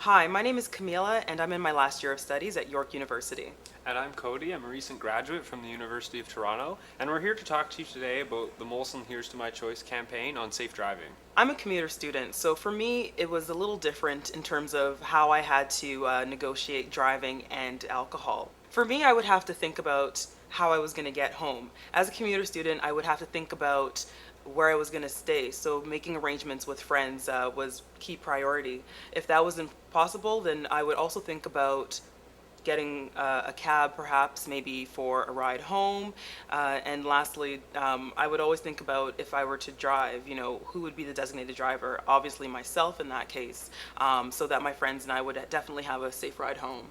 Hi, my name is Camila, and I'm in my last year of studies at York University. And I'm Cody. I'm a recent graduate from the University of Toronto, and we're here to talk to you today about the Molson Here's to My Choice campaign on safe driving. I'm a commuter student, so for me, it was a little different in terms of how I had to negotiate driving and alcohol. For me, I would have to think about how I was going to get home. As a commuter student, I would have to think about where I was going to stay, so making arrangements with friends was key priority. If that wasn't possible, then I would also think about getting a cab perhaps maybe for a ride home. And lastly, I would always think about if I were to drive, who would be the designated driver? Obviously myself in that case, so that my friends and I would definitely have a safe ride home.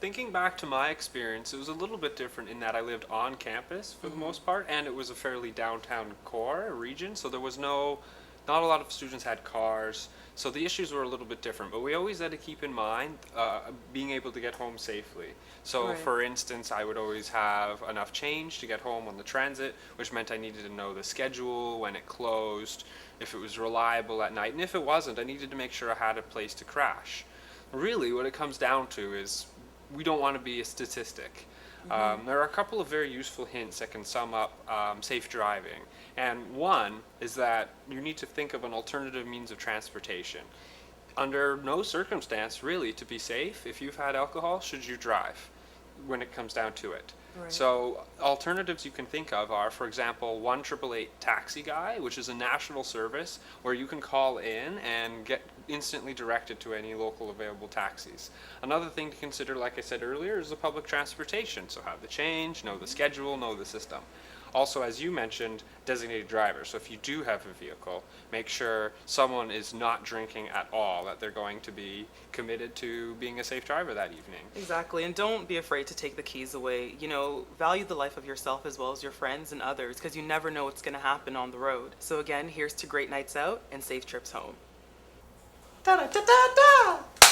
Thinking back to my experience, it was a little bit different in that I lived on campus for the Hmm. most part, and it was a fairly downtown core region, so there was not a lot of students had cars, so the issues were a little bit different. But we always had to keep in mind being able to get home safely. So, Right. for instance, I would always have enough change to get home on the transit, which meant I needed to know the schedule, when it closed, if it was reliable at night, and if it wasn't, I needed to make sure I had a place to crash. Really, what it comes down to is we don't want to be a statistic. Hmm. There are a couple of very useful hints that can sum up safe driving. And one is that you need to think of an alternative means of transportation. Under no circumstance, really, to be safe, if you've had alcohol, should you drive when it comes down to it. Right. So alternatives you can think of are, for example, 1-888 Taxi Guy, which is a national service where you can call in and get instantly directed to any local available taxis. Another thing to consider, like I said earlier, is the public transportation. So have the change, know the schedule, know the system. Also, as you mentioned, designated driver. So if you do have a vehicle, make sure someone is not drinking at all, that they're going to be committed to being a safe driver that evening. Exactly, and don't be afraid to take the keys away. Value the life of yourself as well as your friends and others, because you never know what's going to happen on the road. So again, here's to great nights out and safe trips home. Da da da da da!